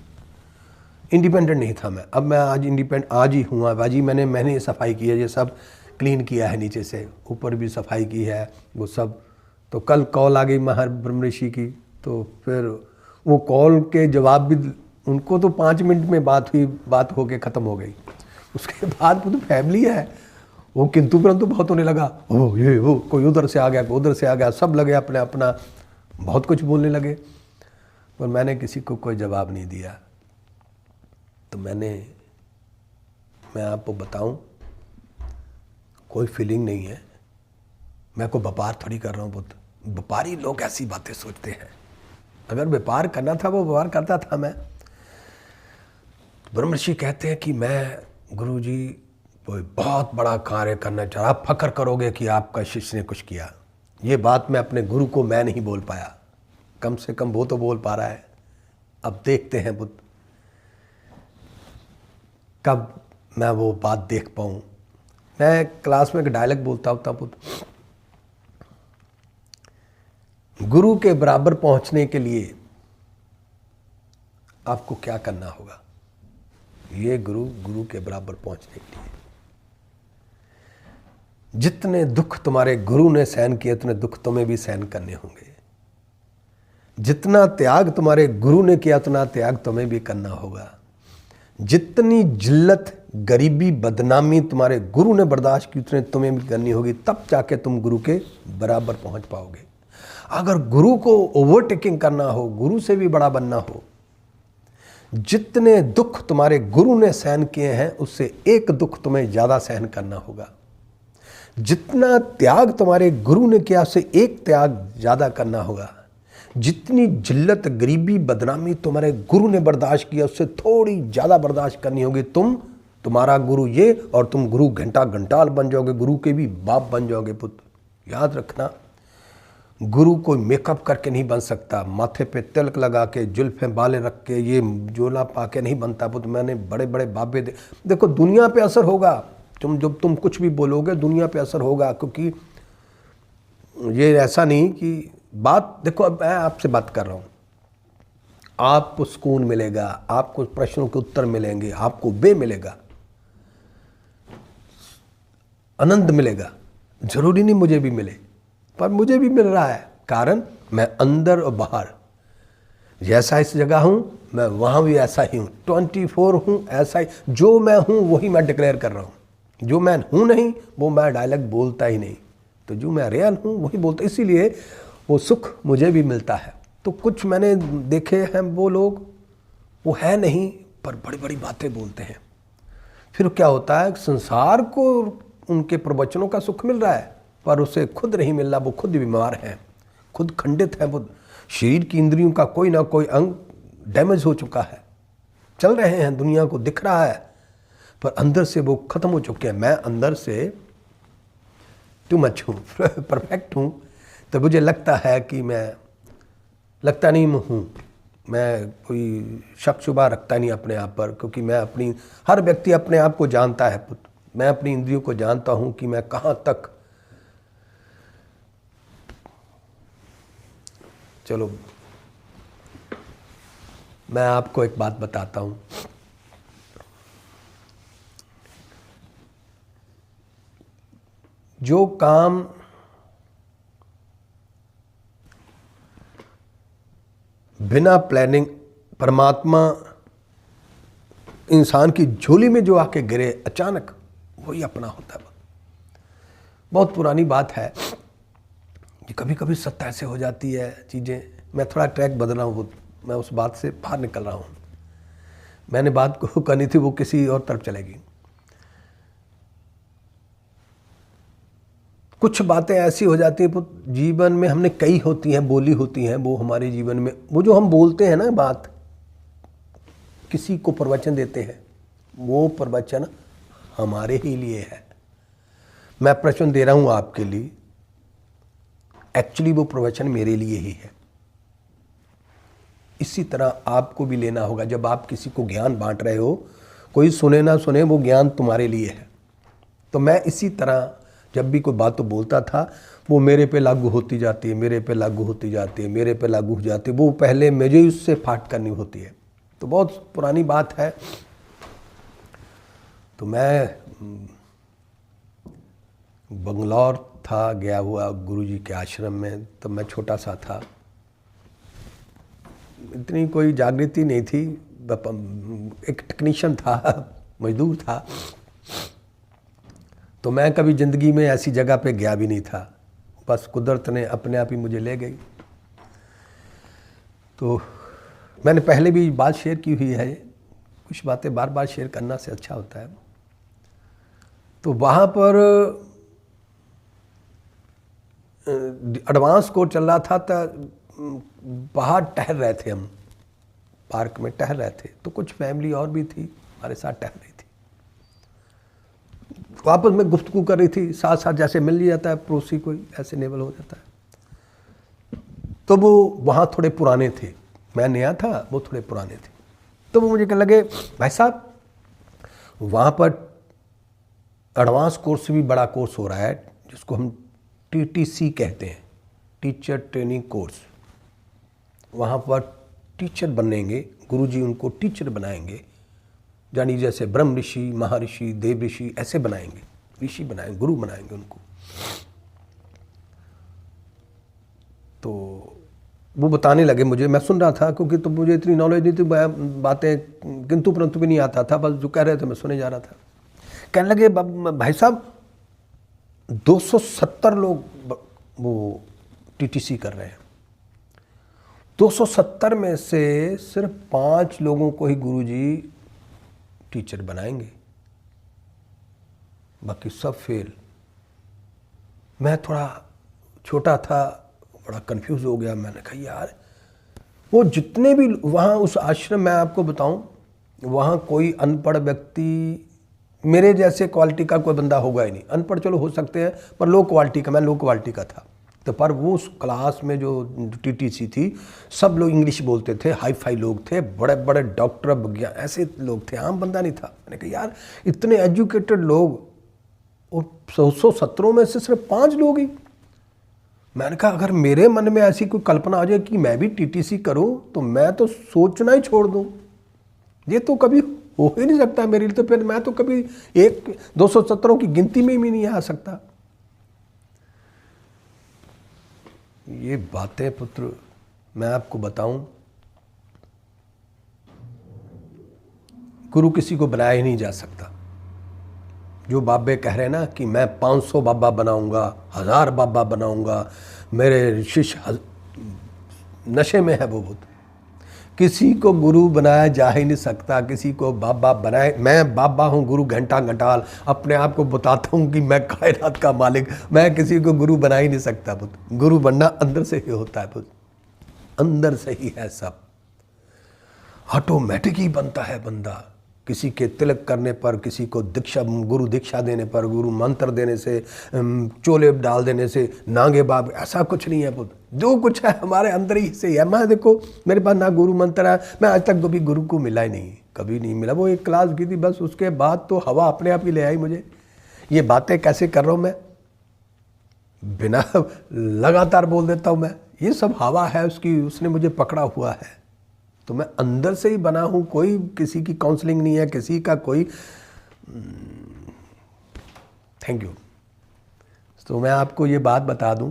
इंडिपेंडेंट नहीं था मैं। अब मैं आज इंडिपेंडेंट आज ही हुआ। आज ही मैंने सफाई की है, ये सब क्लीन किया है, नीचे से ऊपर भी सफाई की है वो सब। तो कल कॉल आ गई महार ब्रह्म ऋषि की, तो फिर वो कॉल के जवाब भी, उनको तो 5 मिनट में बात हुई, बात होके ख़त्म हो गई। उसके बाद वो तो फैमिली है, वो किंतु परंतु बहुत होने लगा, ओ ये वो, कोई उधर से आ गया, कोई उधर से आ गया, सब लगे अपने अपना बहुत कुछ बोलने लगे। पर मैंने किसी को कोई जवाब नहीं दिया। तो मैं आपको बताऊं, कोई फीलिंग नहीं है, मैं कोई व्यापार थोड़ी कर रहा हूँ। बहुत व्यापारी लोग ऐसी बातें सोचते हैं। अगर व्यापार करना था वो व्यापार करता था मैं। ब्रह्मर्षि कहते हैं कि मैं गुरुजी कोई बहुत बड़ा कार्य करना चाह रहा, आप फख्र करोगे कि आपका शिष्य ने कुछ किया। ये बात मैं अपने गुरु को मैं नहीं बोल पाया, कम से कम वो तो बोल पा रहा है। अब देखते हैं बुद्ध कब मैं वो बात देख पाऊँ। मैं क्लास में एक डायलॉग बोलता होता, बुद्ध गुरु के बराबर पहुंचने के लिए आपको क्या करना होगा। ये गुरु के बराबर पहुंचने के लिए जितने दुख तुम्हारे गुरु ने सहन किए उतने दुख तुम्हें भी सहन करने होंगे। जितना त्याग तुम्हारे गुरु ने किया उतना त्याग तुम्हें भी करना होगा। जितनी जिल्लत, गरीबी, बदनामी तुम्हारे गुरु ने बर्दाश्त की उतने तुम्हें भी करनी होगी, तब जाके तुम गुरु के बराबर पहुंच पाओगे। अगर गुरु को ओवरटेकिंग करना हो, गुरु से भी बड़ा बनना हो, जितने दुख तुम्हारे गुरु ने सहन किए हैं उससे एक दुख तुम्हें ज़्यादा सहन करना होगा। जितना त्याग तुम्हारे गुरु ने किया उससे एक त्याग ज़्यादा करना होगा। जितनी जिल्लत, गरीबी, बदनामी तुम्हारे गुरु ने बर्दाश्त किया उससे थोड़ी ज़्यादा बर्दाश्त करनी होगी। तुम्हारा गुरु ये, और तुम गुरु घंटाल बन जाओगे, गुरु के भी बाप बन जाओगे। पुत्र याद रखना, गुरु कोई मेकअप करके नहीं बन सकता, माथे पे तिलक लगा के, जुल्फें बालें रख के, ये जोला पा के नहीं बनता। पुत्र मैंने बड़े बड़े बाबे देखो, दुनिया पे असर होगा। जब तुम कुछ भी बोलोगे दुनिया पे असर होगा, क्योंकि ये ऐसा नहीं कि बात देखो, अब मैं आपसे बात कर रहा हूँ, आपको सुकून मिलेगा, आपको प्रश्नों के उत्तर मिलेंगे, आपको बे मिलेगा, आनंद मिलेगा। जरूरी नहीं मुझे भी मिले, पर मुझे भी मिल रहा है। कारण मैं अंदर और बाहर जैसा इस जगह हूँ, मैं वहाँ भी ऐसा ही हूँ, 24 हूँ, ऐसा ही। जो मैं हूँ वही मैं डिक्लेयर कर रहा हूँ। जो मैं हूँ नहीं वो मैं डायलॉग बोलता ही नहीं। तो जो मैं रियल हूँ वही बोलता, इसीलिए वो सुख मुझे भी मिलता है। तो कुछ मैंने देखे हैं वो लोग, वो है नहीं पर बड़ी बड़ी बातें बोलते हैं। फिर क्या होता है, संसार को उनके प्रवचनों का सुख मिल रहा है पर उसे खुद नहीं मिल रहा। वो खुद बीमार हैं, खुद खंडित है। वो शरीर की इंद्रियों का कोई ना कोई अंग डैमेज हो चुका है, चल रहे हैं, दुनिया को दिख रहा है पर अंदर से वो खत्म हो चुके हैं। मैं अंदर से टू मच हूँ, परफेक्ट हूँ, तो मुझे लगता है कि मैं लगता नहीं हूँ, मैं कोई शक शुबा रखता नहीं अपने आप पर, क्योंकि मैं अपनी, हर व्यक्ति अपने आप को जानता है। मैं अपनी इंद्रियों को जानता हूँ कि मैं कहाँ तक। चलो मैं आपको एक बात बताता हूँ। जो काम बिना प्लानिंग परमात्मा इंसान की झोली में जो आके गिरे अचानक, वही अपना होता है। बहुत पुरानी बात है कि कभी कभी सत्ता ऐसे हो जाती है चीज़ें। मैं थोड़ा ट्रैक बदल रहा हूँ, मैं उस बात से बाहर निकल रहा हूँ। मैंने बात को करनी थी वो किसी और तरफ चलेगी। कुछ बातें ऐसी हो जाती हैं जीवन में, हमने कई होती हैं, बोली होती हैं, वो हमारे जीवन में, वो जो हम बोलते हैं ना बात, किसी को प्रवचन देते हैं, वो प्रवचन हमारे ही लिए है। मैं प्रवचन दे रहा हूँ आपके लिए, एक्चुअली वो प्रवचन मेरे लिए ही है। इसी तरह आपको भी लेना होगा। जब आप किसी को ज्ञान बांट रहे हो, कोई सुने ना सुने, वो ज्ञान तुम्हारे लिए है। तो मैं इसी तरह जब भी कोई बात तो बोलता था, वो मेरे पे लागू होती जाती है, मेरे पे लागू होती जाती है, मेरे पे लागू हो जाती है। वो पहले मुझे ही उससे फाट करनी होती है। तो बहुत पुरानी बात है। तो मैं बंगलौर था गया हुआ गुरुजी के आश्रम में, तब मैं छोटा सा था। इतनी कोई जागृति नहीं थी। एक टेक्नीशियन था, मजदूर था, तो मैं कभी ज़िंदगी में ऐसी जगह पे गया भी नहीं था। बस कुदरत ने अपने आप ही मुझे ले गई। तो मैंने पहले भी बात शेयर की हुई है, कुछ बातें बार बार शेयर करना से अच्छा होता है। तो वहाँ पर एडवांस कोर्स चल रहा था, तो बाहर टहल रहे थे हम, पार्क में टहल रहे थे। तो कुछ फैमिली और भी थी हमारे साथ टहल रही थी, आपस में गुफ्तगू कर रही थी, साथ साथ जैसे मिल ही जाता है पड़ोसी कोई, ऐसे नेवल हो जाता है। तो वो वहाँ थोड़े पुराने थे, मैं नया था, वो थोड़े पुराने थे। तो वो मुझे कहने लगे, भाई साहब वहाँ पर एडवांस कोर्स से भी बड़ा कोर्स हो रहा है, जिसको हम TTC कहते हैं, टीचर ट्रेनिंग कोर्स। वहाँ पर टीचर बनेंगे, गुरुजी उनको टीचर बनाएंगे, यानी जैसे ब्रह्म ऋषि, महर्षि, देव ऋषि ऐसे बनाएंगे, ऋषि बनाएंगे, गुरु बनाएंगे उनको। तो वो बताने लगे मुझे, मैं सुन रहा था, क्योंकि तो मुझे इतनी नॉलेज नहीं थी, बातें किंतु परंतु भी नहीं आता था, बस जो कह रहे थे मैं सुने जा रहा था। कहने लगे, भाई साहब 270 लोग वो TTC कर रहे हैं, 270 में से सिर्फ 5 लोगों को ही गुरुजी टीचर बनाएंगे, बाकी सब फेल। मैं थोड़ा छोटा था, बड़ा कंफ्यूज हो गया। मैंने कहा यार, वो जितने भी वहाँ उस आश्रम में, आपको बताऊं, वहाँ कोई अनपढ़ व्यक्ति, मेरे जैसे क्वालिटी का कोई बंदा होगा ही नहीं। अनपढ़ चलो हो सकते हैं, पर लो क्वालिटी का, मैं लो क्वालिटी का था। तो पर वो उस क्लास में जो TTC थी, सब लोग इंग्लिश बोलते थे, हाई फाई लोग थे, बड़े बड़े डॉक्टर, विज्ञान, ऐसे लोग थे, आम बंदा नहीं था। मैंने कहा यार, इतने एजुकेटेड लोग और 117 में से सिर्फ 5 लोग ही। मैंने कहा अगर मेरे मन में ऐसी कोई कल्पना आ जाए कि मैं भी TTC करूं, तो मैं तो सोचना ही छोड़ दूं। ये तो कभी हो ही नहीं सकता मेरे लिए, तो फिर मैं तो कभी 217 की गिनती में भी नहीं आ सकता। ये बातें पुत्र मैं आपको बताऊं, गुरु किसी को बनाया ही नहीं जा सकता। जो बाबे कह रहे हैं ना कि मैं 500 बाबा बनाऊंगा, 1000 बाबा बनाऊंगा, मेरे शिष्य नशे में है वो बुद्ध। किसी को गुरु बनाया जा ही नहीं सकता, किसी को बाबा बनाए। मैं बाबा हूँ, गुरु घंटा घंटाल, अपने आप को बताता हूँ कि मैं कायनात का मालिक, मैं किसी को गुरु बना ही नहीं सकता। बुद्ध गुरु बनना अंदर से ही होता है, बुद्ध अंदर से ही है, सब ऑटोमेटिक ही बनता है बंदा। किसी के तिलक करने पर, किसी को दीक्षा, गुरु दीक्षा देने पर, गुरु मंत्र देने से, चोले डाल देने से, नांगे बाब, ऐसा कुछ नहीं है बुद्ध। जो कुछ है हमारे अंदर ही से है। मैं देखो, मेरे पास ना गुरु मंत्र है, मैं आज तक कभी गुरु को मिला ही नहीं, कभी नहीं मिला। वो एक क्लास की थी बस, उसके बाद तो हवा अपने आप ही ले आई मुझे। ये बातें कैसे कर रहा हूँ मैं, बिना लगातार बोल देता हूँ मैं, ये सब हवा है उसकी, उसने मुझे पकड़ा हुआ है। तो मैं अंदर से ही बना हूँ, कोई किसी की काउंसलिंग नहीं है, किसी का कोई। Thank you. तो मैं आपको ये बात बता दूं,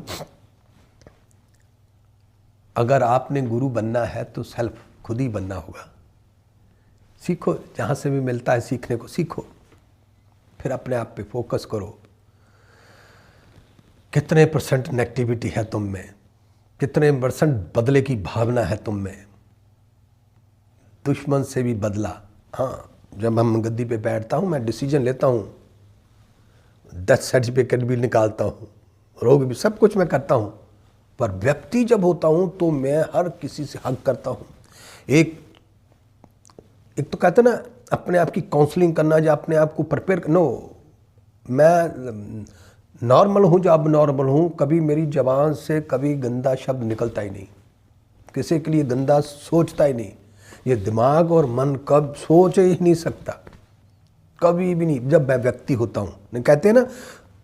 अगर आपने गुरु बनना है तो सेल्फ खुद ही बनना होगा। सीखो, जहाँ से भी मिलता है सीखने को सीखो, फिर अपने आप पे फोकस करो। कितने % नेगेटिविटी है तुम में, कितने % बदले की भावना है तुम में। दुश्मन से भी बदला। हाँ, जब हम गद्दी पे बैठता हूँ, मैं डिसीजन लेता हूँ, डेथ सर्टिफिकेट भी निकालता हूँ, रोग भी, सब कुछ मैं करता हूँ। पर व्यक्ति जब होता हूँ तो मैं हर किसी से हक करता हूँ। एक तो कहते ना, अपने आप की काउंसलिंग करना, या अपने आप को प्रिपेयर। नो, मैं नॉर्मल हूँ, जो अब नॉर्मल हूँ, कभी मेरी जबान से कभी गंदा शब्द निकलता ही नहीं, किसी के लिए गंदा सोचता ही नहीं। ये दिमाग और मन कब सोच ही नहीं सकता, कभी भी नहीं। जब मैं व्यक्ति होता हूँ, कहते हैं ना,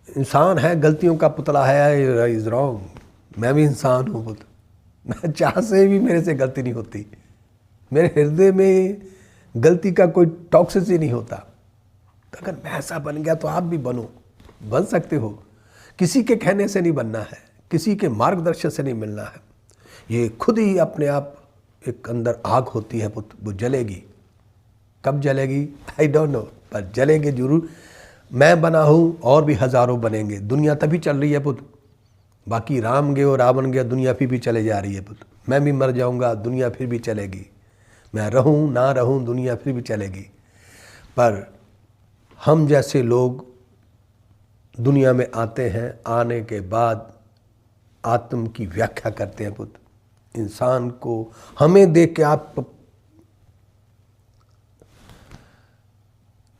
इंसान है, गलतियों का पुतला है, इज रॉन्ग। मैं भी इंसान हूँ बुद्ध, मैं चाह से भी मेरे से गलती नहीं होती। मेरे हृदय में गलती का कोई टॉक्सिस ही नहीं होता। तो अगर मैं ऐसा बन गया तो आप भी बनो, बन सकते हो। किसी के कहने से नहीं बनना है, किसी के मार्गदर्शन से नहीं मिलना है। ये खुद ही अपने आप एक अंदर आग होती है पुत्र, वो जलेगी। कब जलेगी आई डोंट नो, पर जलेगी जरूर। मैं बना हूँ और भी हज़ारों बनेंगे। दुनिया तभी चल रही है पुत्र, बाकी राम गए और रावण गया, दुनिया फिर भी चले जा रही है पुत्र। मैं भी मर जाऊँगा, दुनिया फिर भी चलेगी। मैं रहूँ ना रहूँ, दुनिया फिर भी चलेगी। पर हम जैसे लोग दुनिया में आते हैं, आने के बाद आत्म की व्याख्या करते हैं पुत्र। इंसान को हमें देख के आप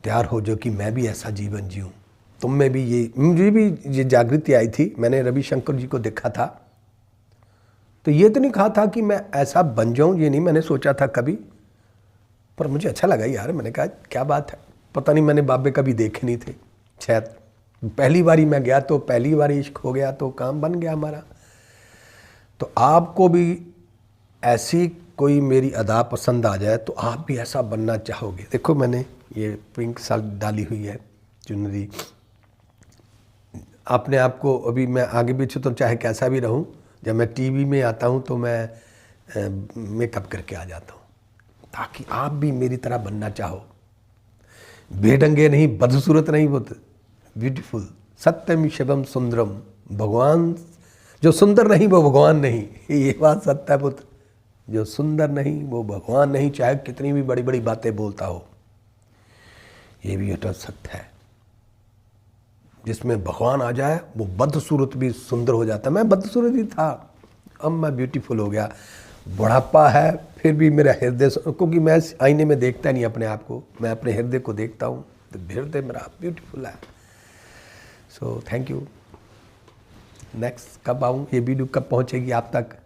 तैयार हो जो कि मैं भी ऐसा जीवन जीऊँ। तुम में भी ये, मुझे भी ये जागृति आई थी। मैंने रविशंकर जी को देखा था, तो ये तो नहीं कहा था कि मैं ऐसा बन जाऊँ, ये नहीं मैंने सोचा था कभी, पर मुझे अच्छा लगा यार। मैंने कहा क्या बात है, पता नहीं मैंने बाबे कभी देखे नहीं थे, शायद पहली बारी मैं गया तो पहली बारी इश्क हो गया तो काम बन गया हमारा। तो आपको भी ऐसी कोई मेरी अदा पसंद आ जाए तो आप भी ऐसा बनना चाहोगे। देखो मैंने ये पिंक साल डाली हुई है चुनरी। अपने आप को अभी मैं आगे पीछे तो चाहे कैसा भी रहूं, जब मैं टीवी में आता हूं तो मैं मेकअप करके आ जाता हूं, ताकि आप भी मेरी तरह बनना चाहो। बेढंगे नहीं, बदसूरत नहीं, बहुत ब्यूटीफुल। सत्यम शिवम सुंदरम, भगवान जो सुंदर नहीं वो भगवान नहीं, ये बात सत्य है पुत्र। जो सुंदर नहीं वो भगवान नहीं, चाहे कितनी भी बड़ी बड़ी बातें बोलता हो, ये भी अटल सत्य है। जिसमें भगवान आ जाए वो बदसूरत भी सुंदर हो जाता है। मैं बदसूरत ही था, अब मैं ब्यूटीफुल हो गया। बुढ़ापा है फिर भी मेरा हृदय, क्योंकि मैं आईने में देखता नहीं अपने आप को, मैं अपने हृदय को देखता हूँ, तो हृदय मेरा ब्यूटीफुल है। So thank you. नेक्स्ट कब आऊँ, ये वीडियो कब पहुँचेगी आप तक?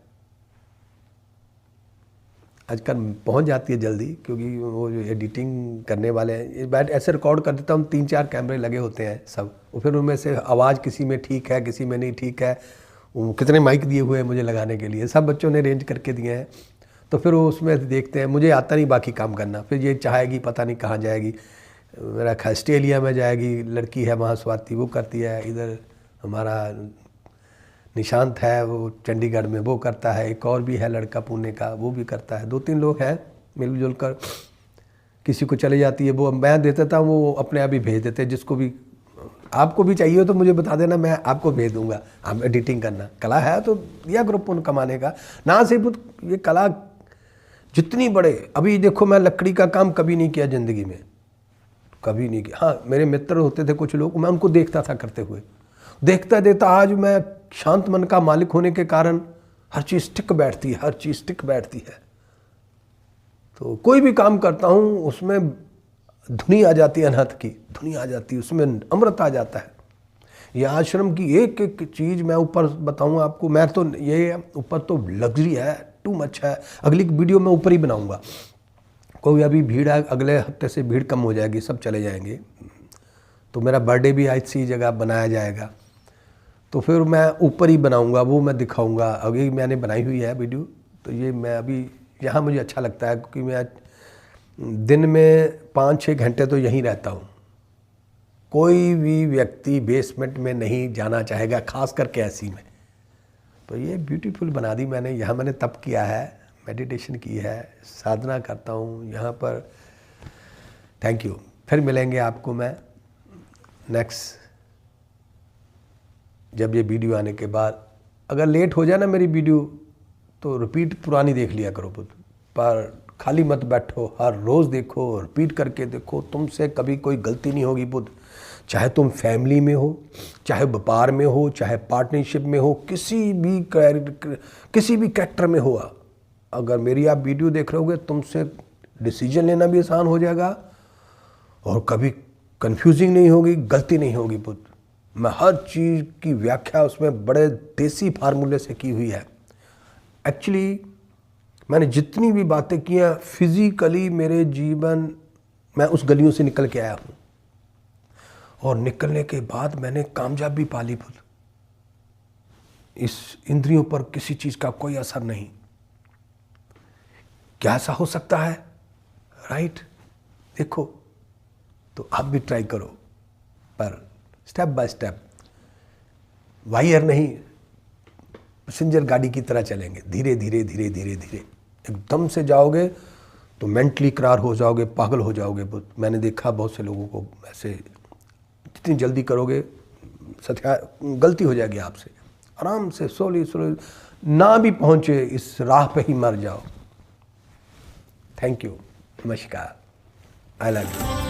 आजकल पहुँच जाती है जल्दी, क्योंकि वो जो एडिटिंग करने वाले हैं, ये बैठ ऐसे रिकॉर्ड कर देता हूँ, 3-4 कैमरे लगे होते हैं सब, और फिर उनमें से आवाज़ किसी में ठीक है किसी में नहीं ठीक है। वो कितने माइक दिए हुए हैं मुझे लगाने के लिए, सब बच्चों ने अरेंज करके दिए हैं, तो फिर वो उसमें देखते हैं। मुझे आता नहीं बाकी काम करना, फिर ये चाहेगी पता नहीं कहाँ जाएगी, मेरा ख्याल ऑस्ट्रेलिया में जाएगी, लड़की है वहाँ स्वाति, वो करती है। इधर हमारा निशांत है वो चंडीगढ़ में वो करता है, एक और भी है लड़का पुणे का वो भी करता है। 2-3 लोग हैं मिलजुल कर, किसी को चले जाती है वो, मैं दे देता हूँ, वो अपने आप ही भेज देते हैं। जिसको भी आपको भी चाहिए हो तो मुझे बता देना, मैं आपको भेज दूंगा। आप एडिटिंग करना, कला है तो दिया ग्रुप उन कमाने का ना। सिर्फ ये कला जितनी बड़े, अभी देखो मैं लकड़ी का काम कभी नहीं किया ज़िंदगी में, कभी नहीं किया। हाँ मेरे मित्र होते थे कुछ लोग, मैं उनको देखता था करते हुए, देखता देखता आज मैं शांत मन का मालिक होने के कारण हर चीज़ टिक बैठती है, हर चीज़ टिक बैठती है। तो कोई भी काम करता हूँ उसमें धुनी आ जाती है, अनहद की धुनी आ जाती है, उसमें अमृत आ जाता है। ये आश्रम की एक एक चीज़ मैं ऊपर बताऊँ आपको, मैं तो ये ऊपर तो लग्जरी है, टू मच है। अगली वीडियो में ऊपर ही बनाऊँगा। कोई अभी भीड़ है, अगले हफ्ते से भीड़ कम हो जाएगी, सब चले जाएंगे। तो मेरा बर्थडे भी ऐसी जगह बनाया जाएगा, तो फिर मैं ऊपर ही बनाऊंगा, वो मैं दिखाऊंगा। अभी मैंने बनाई हुई है वीडियो, तो ये मैं अभी यहाँ मुझे अच्छा लगता है, क्योंकि मैं दिन में 5-6 घंटे तो यहीं रहता हूँ। कोई भी व्यक्ति बेसमेंट में नहीं जाना चाहेगा, खास करके ऐसी में। तो ये ब्यूटीफुल बना दी मैंने। यहाँ मैंने तप किया है, मेडिटेशन की है, साधना करता हूँ यहाँ पर। Thank you. फिर मिलेंगे आपको मैं नेक्स्ट, जब ये वीडियो आने के बाद। अगर लेट हो जाए ना मेरी वीडियो तो रिपीट पुरानी देख लिया करो पुत्र, पर खाली मत बैठो, हर रोज़ देखो, रिपीट करके देखो। तुमसे कभी कोई गलती नहीं होगी पुत्र, चाहे तुम फैमिली में हो, चाहे व्यापार में हो, चाहे पार्टनरशिप में हो, किसी भी कैरेक्टर में हो। अगर मेरी आप वीडियो देख रहे होगे, तुमसे डिसीजन लेना भी आसान हो जाएगा और कभी कंफ्यूजिंग नहीं होगी, गलती नहीं होगी पुत्र। मैं हर चीज़ की व्याख्या उसमें बड़े देसी फार्मूले से की हुई है। एक्चुअली मैंने जितनी भी बातें की हैं, फिजिकली मेरे जीवन, मैं उस गलियों से निकल के आया हूँ, और निकलने के बाद मैंने कामयाब भी पाली पुत्र। इस इंद्रियों पर किसी चीज़ का कोई असर नहीं। क्या ऐसा हो सकता है? राइट, देखो तो आप भी ट्राई करो, पर स्टेप बाय स्टेप, वायर नहीं पैसेंजर गाड़ी की तरह चलेंगे, धीरे धीरे धीरे धीरे धीरे। एकदम से जाओगे तो मेंटली करार हो जाओगे, पागल हो जाओगे। मैंने देखा बहुत से लोगों को ऐसे, जितनी जल्दी करोगे गलती हो जाएगी आपसे। आराम से स्लोली स्लोली, ना भी पहुँचे इस राह पे ही मर जाओ। थैंक यू, नमस्कार, आई लव यू।